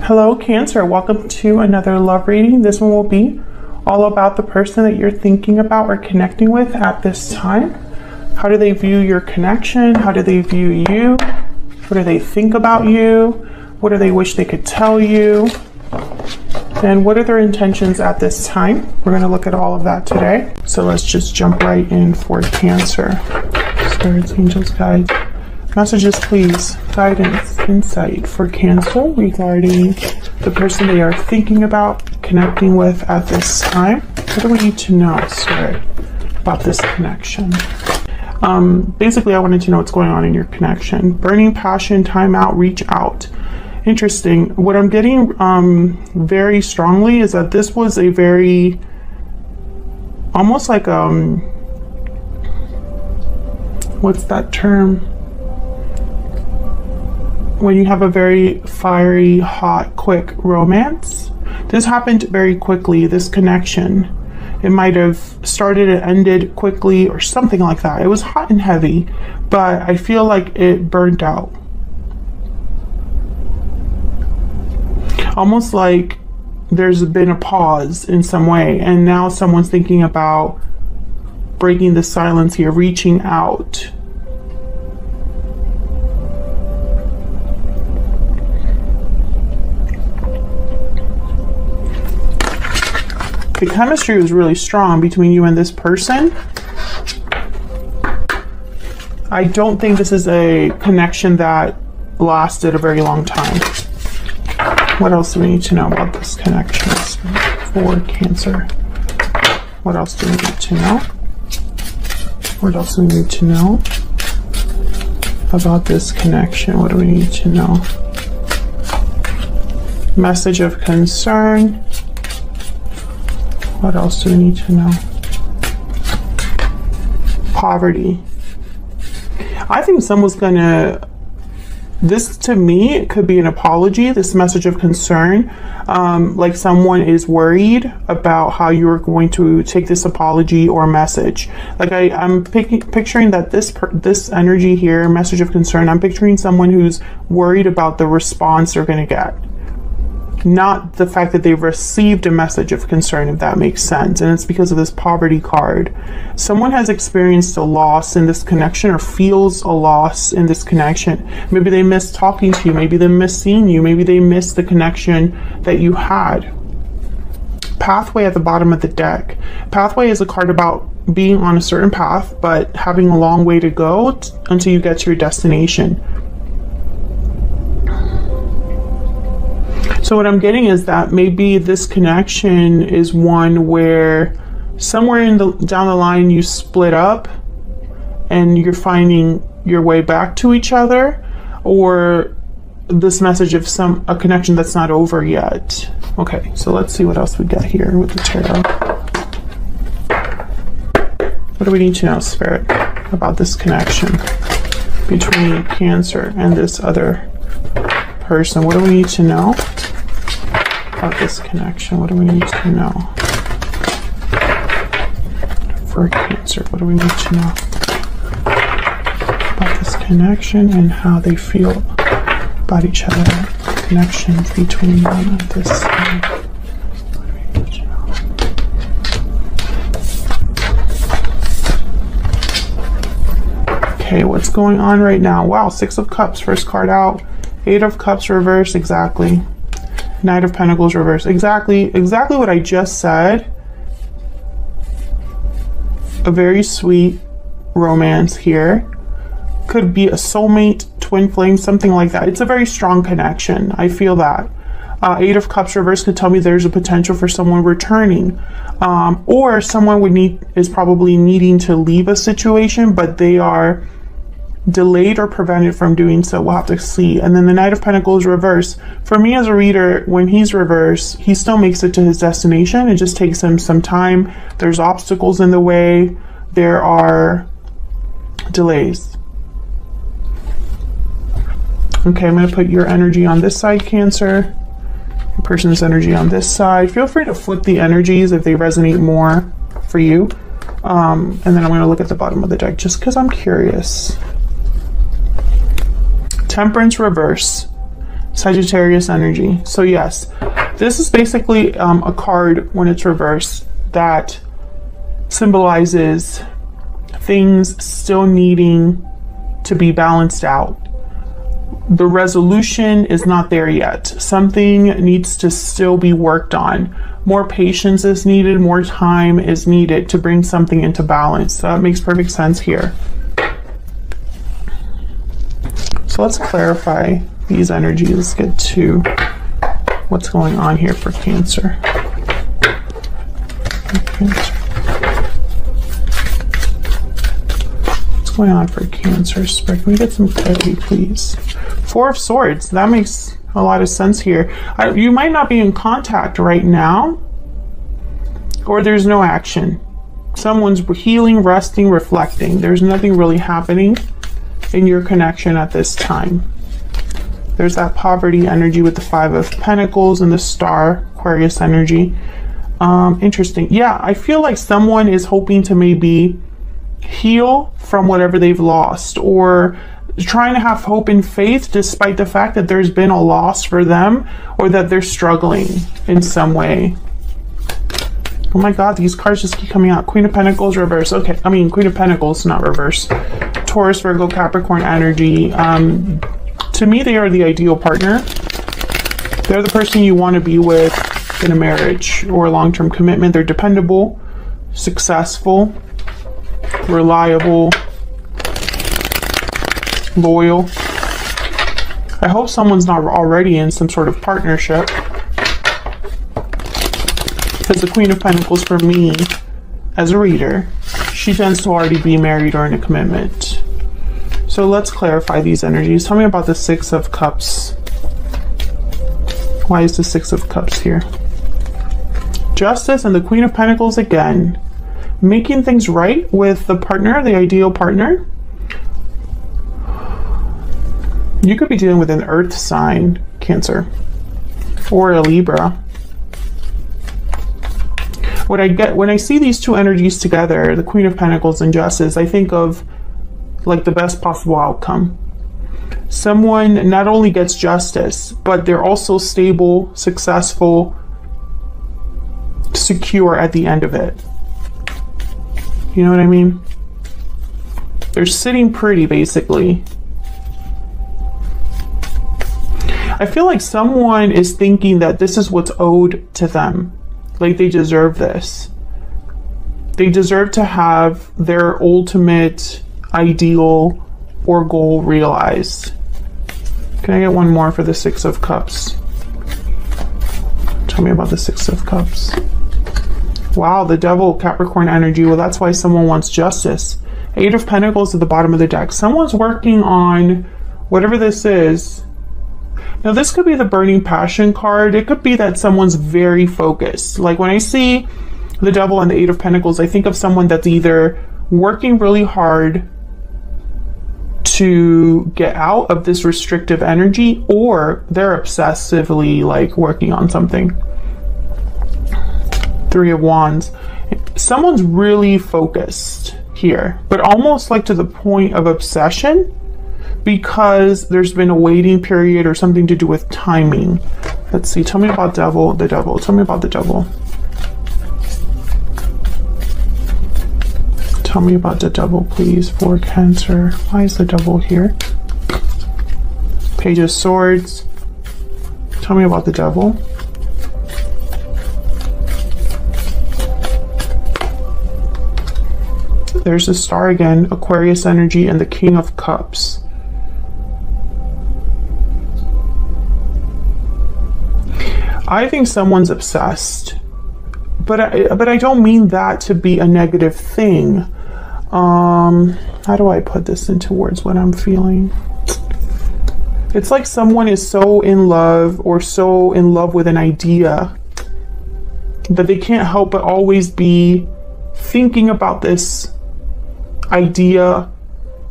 Hello, Cancer. Welcome to another love reading. This one will be all about the person that you're thinking about or connecting with at this time. How do they view your connection? How do they view you? What do they think about you? What do they wish they could tell you? And what are their intentions at this time? We're going to look at all of that today. So let's just jump right in for Cancer. Spirits, angels, guides, messages, please. Guidance, insight for Cancer regarding the person they are thinking about, connecting with at this time. What do we need to know, Spirit, about this connection? Basically, I wanted to know what's going on in your connection. Burning passion, time out, reach out. Interesting. What I'm getting very strongly is that this was a very, almost like, what's that term? When you have a very fiery, hot, quick romance. This happened very quickly, this connection. It might have started and ended quickly or something like that. It was hot and heavy, but I feel like it burnt out. Almost like there's been a pause in some way, and now someone's thinking about breaking the silence here, reaching out. The chemistry was really strong between you and this person. I don't think this is a connection that lasted a very long time. What else do we need to know about this connection for Cancer? What else do we need to know? What else do we need to know about this connection? What do we need to know? Message of concern. What else do we need to know? Poverty. I think someone's gonna, this to me, it could be an apology, this message of concern. Like someone is worried about how you're going to take this apology or message. Like I'm picturing that this energy here, message of concern, I'm picturing someone who's worried about the response they're gonna get. Not the fact that they've received a message of concern, if that makes sense. And it's because of this poverty card. Someone has experienced a loss in this connection or feels a loss in this connection. Maybe they miss talking to you. Maybe they miss seeing you. Maybe they miss the connection that you had. Pathway at the bottom of the deck. Pathway is a card about being on a certain path, but having a long way to go until you get to your destination. So what I'm getting is that maybe this connection is one where somewhere down the line you split up and you're finding your way back to each other, or this message of a connection that's not over yet. Okay, so let's see what else we got here with the tarot. What do we need to know, Spirit, about this connection between Cancer and this other person? What do we need to know about this connection? What do we need to know for Cancer? What do we need to know about this connection and how they feel about each other? Connections between them at this time. What do we need to know? Okay, what's going on right now? Wow, Six of Cups, first card out. Eight of Cups reverse, exactly. Knight of Pentacles reverse, exactly what I just said. A very sweet romance here. Could be a soulmate, twin flame, something like that. It's a very strong connection. I feel that. Eight of Cups reverse could tell me there's a potential for someone returning. Or someone is probably needing to leave a situation, but they are delayed or prevented from doing so. We'll have to see. And then the Knight of Pentacles reverse. For me as a reader, when he's reversed, he still makes it to his destination. It just takes him some time. There's obstacles in the way. There are delays. Okay, I'm going to put your energy on this side, Cancer. Your person's energy on this side. Feel free to flip the energies if they resonate more for you. And then I'm going to look at the bottom of the deck just because I'm curious. Temperance reverse. Sagittarius energy. So yes, this is basically a card when it's reversed that symbolizes things still needing to be balanced out. The resolution is not there yet. Something needs to still be worked on. More patience is needed, more time is needed to bring something into balance. So that makes perfect sense here. So let's clarify these energies. Let's get to what's going on here for Cancer. What's going on for Cancer? Spirit, can we get some clarity, please? Four of Swords. That makes a lot of sense here. You might not be in contact right now, or there's no action. Someone's healing, resting, reflecting. There's nothing really happening in your connection at this time. There's that poverty energy with the Five of Pentacles and the Star, Aquarius energy. Interesting. Yeah, I feel like someone is hoping to maybe heal from whatever they've lost, or trying to have hope and faith despite the fact that there's been a loss for them, or that they're struggling in some way. Oh my God, these cards just keep coming out. Queen of Pentacles reverse. Okay, I mean Queen of Pentacles, not reverse. Taurus, Virgo, Capricorn energy. To me, they are the ideal partner. They're the person you want to be with in a marriage or a long-term commitment. They're dependable, successful, reliable, loyal. I hope someone's not already in some sort of partnership, because the Queen of Pentacles for me as a reader, she tends to already be married or in a commitment. So let's clarify these energies. Tell me about the Six of Cups. Why is the Six of Cups here? Justice and the Queen of Pentacles again. Making things right with the partner, the ideal partner. You could be dealing with an earth sign, Cancer, or a Libra. What I get when I see these two energies together, the Queen of Pentacles and Justice, I think of like the best possible outcome. Someone not only gets justice, but they're also stable, successful, secure at the end of it. You know what I mean? They're sitting pretty, basically. I feel like someone is thinking that this is what's owed to them. Like they deserve this. They deserve to have their ultimate ideal or goal realized. Can I get one more for the Six of Cups? Tell me about the Six of Cups. Wow, the Devil, Capricorn energy. Well, that's why someone wants justice. Eight of Pentacles at the bottom of the deck. Someone's working on whatever this is. Now, this could be the Burning Passion card. It could be that someone's very focused. Like when I see the Devil and the Eight of Pentacles, I think of someone that's either working really hard to get out of this restrictive energy, or they're obsessively like working on something. Three of Wands. Someone's really focused here, but almost like to the point of obsession, because there's been a waiting period or something to do with timing. Let's see. Tell me about the Devil. Tell me about the Devil. Tell me about the Devil, please, for Cancer. Why is the Devil here? Page of Swords. Tell me about the Devil. There's the Star again, Aquarius energy, and the King of Cups. I think someone's obsessed, but I don't mean that to be a negative thing. How do I put this into words, what I'm feeling? It's like someone is so in love, or so in love with an idea, that they can't help but always be thinking about this idea,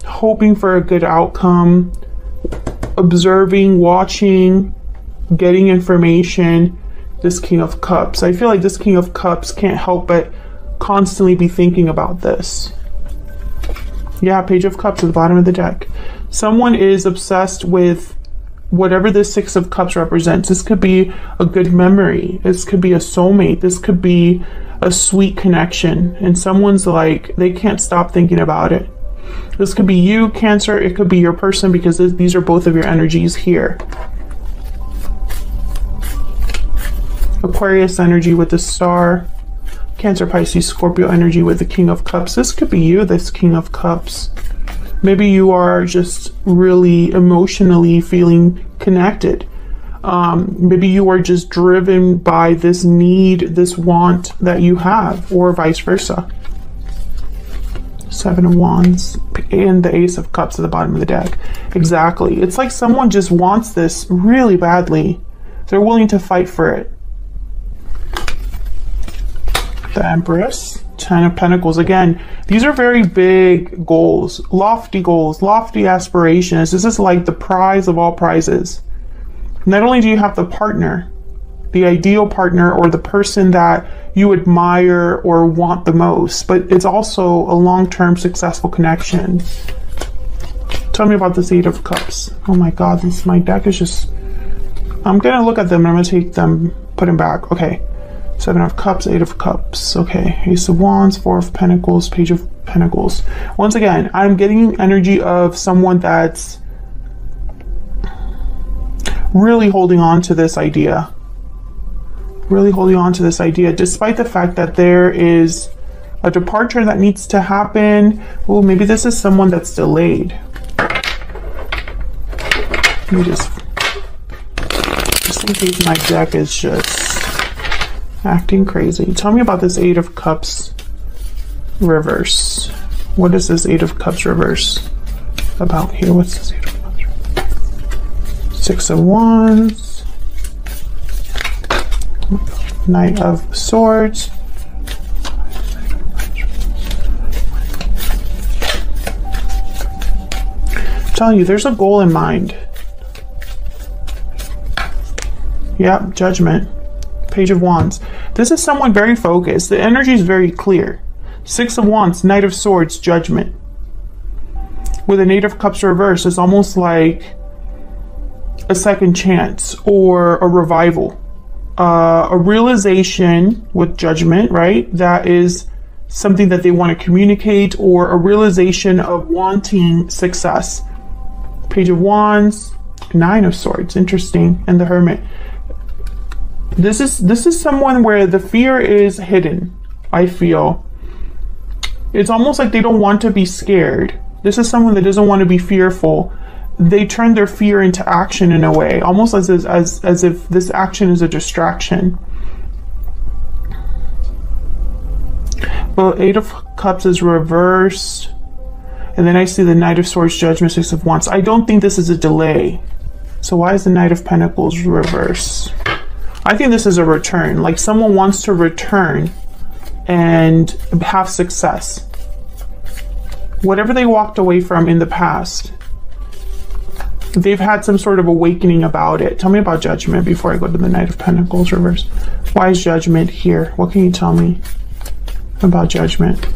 hoping for a good outcome, observing, watching, getting information. This King of Cups. I feel like this King of Cups can't help but constantly be thinking about this. Yeah, Page of Cups at the bottom of the deck. Someone is obsessed with whatever this Six of Cups represents. This could be a good memory. This could be a soulmate. This could be a sweet connection. And someone's like, they can't stop thinking about it. This could be you, Cancer. It could be your person, because these are both of your energies here. Aquarius energy with the Star. Cancer, Pisces, Scorpio energy with the King of Cups. This could be you, this King of Cups. Maybe you are just really emotionally feeling connected. Maybe you are just driven by this need, this want that you have, or vice versa. Seven of Wands and the Ace of Cups at the bottom of the deck. Exactly. It's like someone just wants this really badly. They're willing to fight for it. The Empress. 10 of Pentacles. Again, these are very big goals, lofty aspirations. This is like the prize of all prizes. Not only do you have the partner, the ideal partner, or the person that you admire or want the most, but it's also a long-term successful connection. Tell me about this Eight of Cups. Oh my God, my deck is just, I'm gonna look at them and I'm gonna take them, put them back. Okay. Seven of Cups, Eight of Cups. Okay. Ace of Wands, Four of Pentacles, Page of Pentacles. Once again, I'm getting energy of someone that's really holding on to this idea. Really holding on to this idea, despite the fact that there is a departure that needs to happen. Oh, maybe this is someone that's delayed. Let me just in case my deck is just acting crazy. Tell me about this Eight of Cups reverse. What is this Eight of Cups reverse about here? What's this Eight of Cups? Six of Wands. Knight of Swords. I'm telling you, there's a goal in mind. Yep, Judgment. Page of Wands. This is someone very focused. The energy is very clear. Six of Wands, Knight of Swords, Judgment. With an Eight of Cups reverse, it's almost like a second chance or a revival. A realization with Judgment, right? That is something that they want to communicate, or a realization of wanting success. Page of Wands, Nine of Swords, interesting, and the Hermit. This is someone where the fear is hidden, I feel. It's almost like they don't want to be scared. This is someone that doesn't want to be fearful. They turn their fear into action in a way, almost as if this action is a distraction. Well, Eight of Cups is reversed. And then I see the Knight of Swords, Judgment, Six of Wands. I don't think this is a delay. So why is the Knight of Pentacles reversed? I think this is a return. Like someone wants to return and have success. Whatever they walked away from in the past, they've had some sort of awakening about it. Tell me about Judgment before I go to the Knight of Pentacles reverse. Why is Judgment here? What can you tell me about Judgment?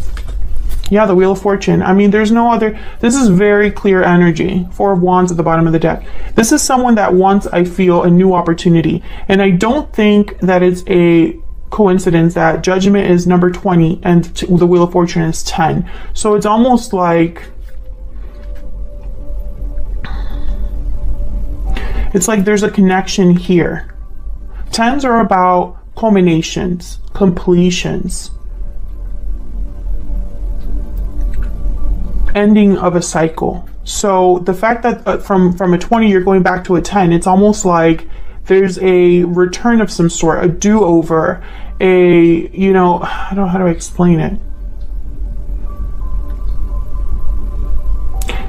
Yeah, the Wheel of Fortune. I mean, there's no other. This is very clear energy. Four of Wands at the bottom of the deck. This is someone that wants, I feel, a new opportunity. And I don't think that it's a coincidence that Judgment is number 20 and the Wheel of Fortune is 10. So it's almost like, it's like there's a connection here. 10s are about culminations, completions, ending of a cycle. So the fact that from a 20 you're going back to a 10, it's almost like there's a return of some sort, a do-over, a, you know, I don't know how to explain it.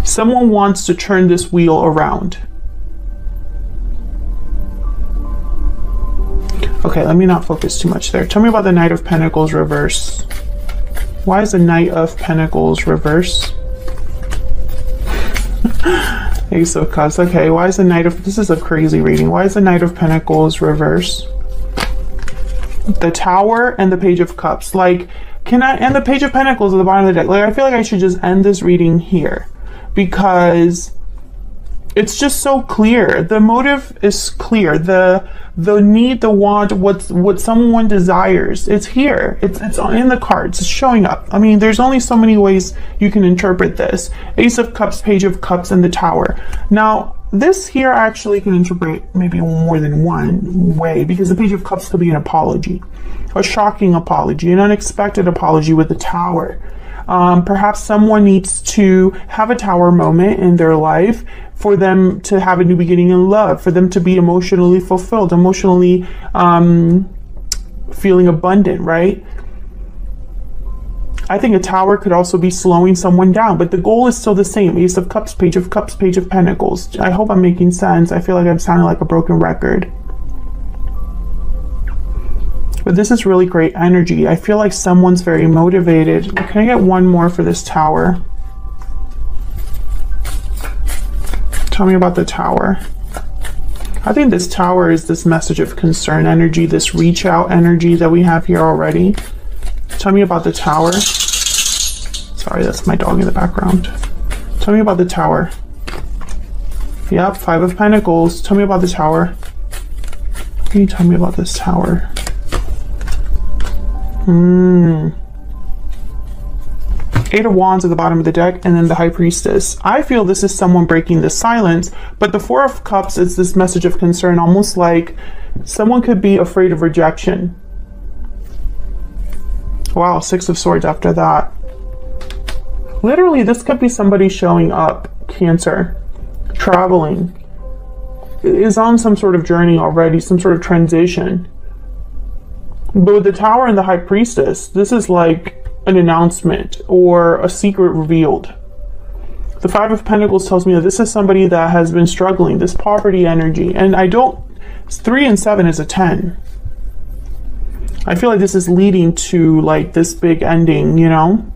Someone wants to turn this wheel around. Okay, let me not focus too much there. Tell me about the Knight of Pentacles reverse. Why is the Knight of Pentacles reverse? Ace of Cups. Okay, why is the Knight of... This is a crazy reading. Why is the Knight of Pentacles reverse? The Tower and the Page of Cups. Like, can I... And the Page of Pentacles at the bottom of the deck. Like, I feel like I should just end this reading here. Because it's just so clear. The motive is clear. The need, the want, what someone desires, it's here. It's in the cards. It's showing up. I mean, there's only so many ways you can interpret this. Ace of Cups, Page of Cups, and the Tower. Now, this here I actually can interpret maybe more than one way, because the Page of Cups could be an apology, a shocking apology, an unexpected apology with the Tower. Perhaps someone needs to have a Tower moment in their life for them to have a new beginning in love, for them to be emotionally fulfilled, emotionally feeling abundant, right? I think a Tower could also be slowing someone down, but the goal is still the same. Ace of Cups, Page of Cups, Page of Pentacles. I hope I'm making sense. I feel like I'm sounding like a broken record. But this is really great energy. I feel like someone's very motivated. Can I get one more for this Tower? Tell me about the Tower. I think this Tower is this message of concern energy, this reach out energy that we have here already. Tell me about the Tower. Sorry, that's my dog in the background. Tell me about the Tower. Yep, Five of Pentacles. Tell me about the Tower. What can you tell me about this Tower? Eight of Wands at the bottom of the deck, and then the High Priestess. I feel this is someone breaking the silence, but the Four of Cups is this message of concern, almost like someone could be afraid of rejection. Wow, Six of Swords after that. Literally, this could be somebody showing up, Cancer, traveling, is on some sort of journey already, some sort of transition. But with the Tower and the High Priestess, this is like an announcement or a secret revealed. The Five of Pentacles tells me that this is somebody that has been struggling, this poverty energy. And 3 and 7 is a 10. I feel like this is leading to like this big ending, you know?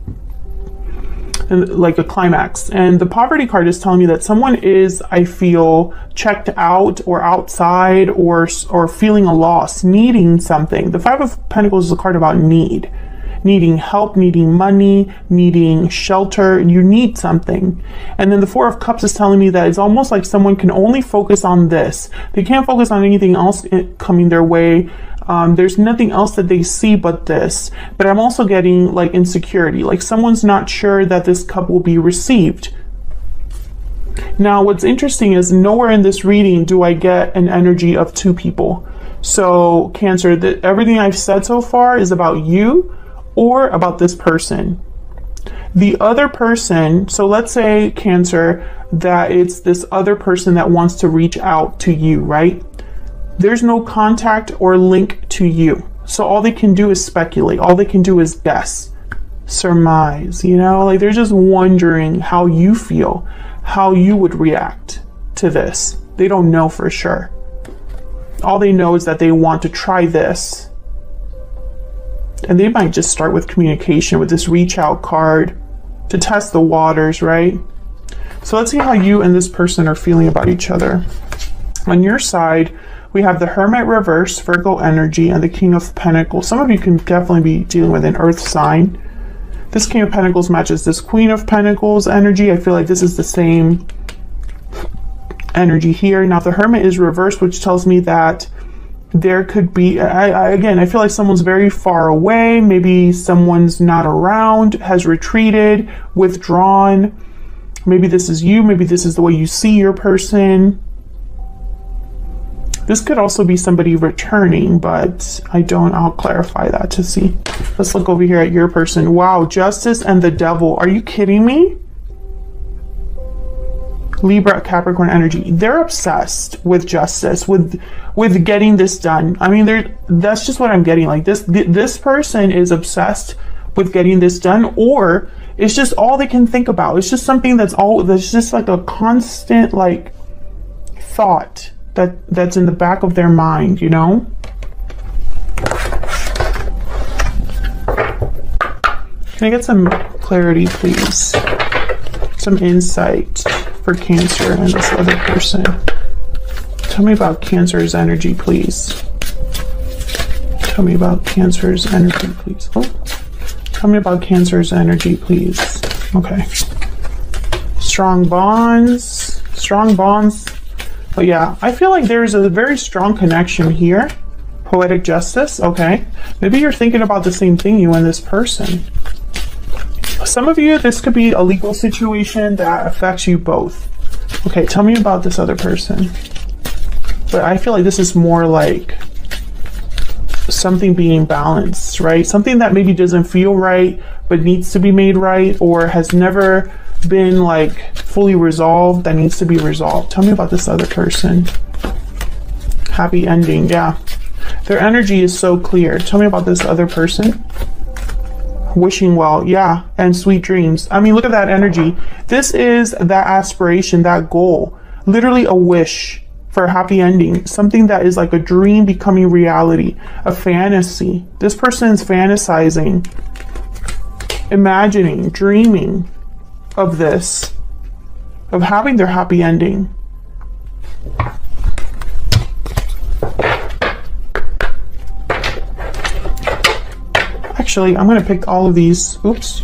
And like a climax. And the poverty card is telling me that someone is, I feel, checked out or outside or feeling a loss, needing something. The Five of Pentacles is a card about need. Needing help, needing money, needing shelter. You need something. And then the Four of Cups is telling me that it's almost like someone can only focus on this. They can't focus on anything else coming their way. There's nothing else that they see but this. But I'm also getting like insecurity, like someone's not sure that this cup will be received. Now, what's interesting is nowhere in this reading do I get an energy of two people. So Cancer, everything I've said so far is about you or about this person. The other person, so let's say Cancer, that it's this other person that wants to reach out to you, right? There's no contact or link to you. So all they can do is speculate. All they can do is guess, surmise, you know, like they're just wondering how you feel, how you would react to this. They don't know for sure. All they know is that they want to try this. And they might just start with communication with this reach out card to test the waters, right? So let's see how you and this person are feeling about each other. On your side, we have the Hermit reverse, Virgo energy, and the King of Pentacles. Some of you can definitely be dealing with an earth sign. This King of Pentacles matches this Queen of Pentacles energy. I feel like this is the same energy here. Now the Hermit is reversed, which tells me that there could be, again, I feel like someone's very far away. Maybe someone's not around, has retreated, withdrawn. Maybe this is you. Maybe this is the way you see your person. This could also be somebody returning, but I'll clarify that to see. Let's look over here at your person. Wow, Justice and the Devil. Are you kidding me? Libra, Capricorn energy. They're obsessed with justice, with getting this done. I mean, that's just what I'm getting. Like this person is obsessed with getting this done, or it's just all they can think about. It's just something that's just like a constant like thought that's in the back of their mind, you know? Can I get some clarity, please? Some insight for Cancer and this other person. Tell me about Cancer's energy, please. Tell me about Cancer's energy, please. Oh, tell me about Cancer's energy, please. Okay. Strong bonds, strong bonds. But yeah, I feel like there's a very strong connection here. Poetic justice, okay. Maybe you're thinking about the same thing, you and this person. Some of you, this could be a legal situation that affects you both. Okay, tell me about this other person. But I feel like this is more like something being balanced, right? Something that maybe doesn't feel right, but needs to be made right, or has never been like fully resolved, that needs to be resolved. Tell me about this other person. Happy ending, yeah. Their energy is so clear. Tell me about this other person. Wishing well, yeah, and sweet dreams. I mean, look at that energy. This is that aspiration, that goal. Literally a wish for a happy ending. Something that is like a dream becoming reality, a fantasy. This person is fantasizing, imagining, dreaming of this, of having their happy ending. Actually, I'm going to pick all of these. Oops.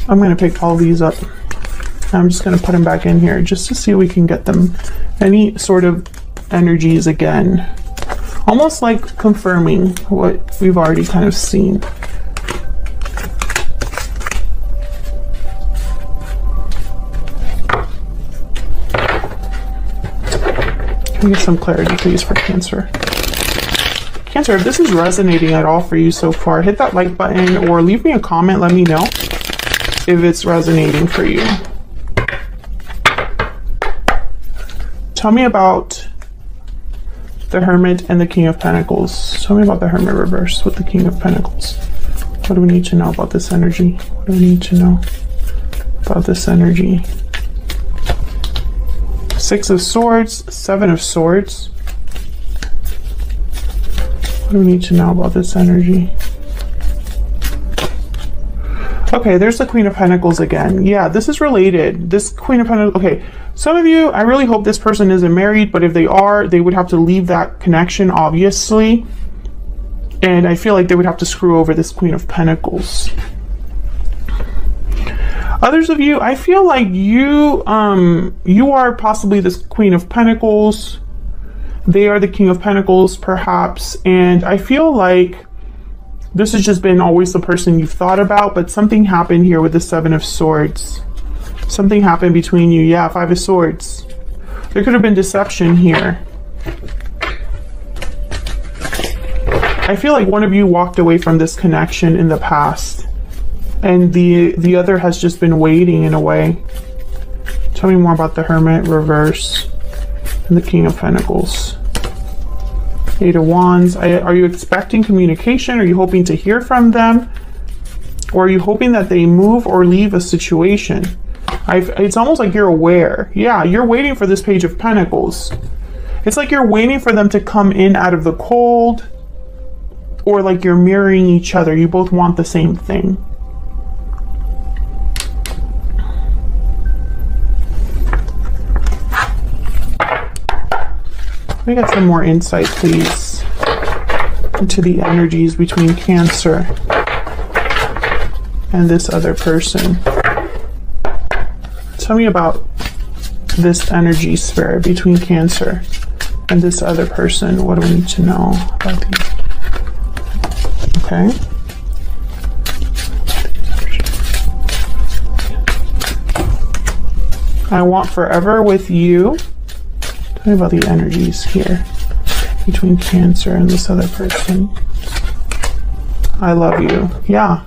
I'm going to pick all these up. I'm just going to put them back in here just to see if we can get them any sort of energies again. Almost like confirming what we've already kind of seen. Can we get some clarity, please, for Cancer? Cancer, if this is resonating at all for you so far, hit that like button or leave me a comment. Let me know if it's resonating for you. Tell me about the Hermit and the King of Pentacles. Tell me about the Hermit reverse with the King of Pentacles. What do we need to know about this energy? What do we need to know about this energy? Six of Swords, Seven of Swords. What do we need to know about this energy? Okay, there's the Queen of Pentacles again. Yeah, this is related. This Queen of Pentacles. Okay, some of you, I really hope this person isn't married, but if they are, they would have to leave that connection, obviously. And I feel like they would have to screw over this Queen of Pentacles. Others of you, I feel like you are possibly this Queen of Pentacles. They are the King of Pentacles, perhaps. And I feel like this has just been always the person you've thought about, but something happened here with the Seven of Swords. Something happened between you. Yeah, Five of Swords. There could have been deception here. I feel like one of you walked away from this connection in the past, and the other has just been waiting in a way. Tell me more about the Hermit reverse and the King of Pentacles. Eight of Wands. Are you expecting communication? Are you hoping to hear from them? Or are you hoping that they move or leave a situation? It's almost like you're aware. Yeah, you're waiting for this Page of Pentacles. It's like you're waiting for them to come in out of the cold, or like you're mirroring each other. You both want the same thing. Let me get some more insight, please, into the energies between Cancer and this other person. Tell me about this energy sphere between Cancer and this other person. What do we need to know about these? Okay. I want forever with you. Tell me about the energies here between Cancer and this other person. I love you. Yeah,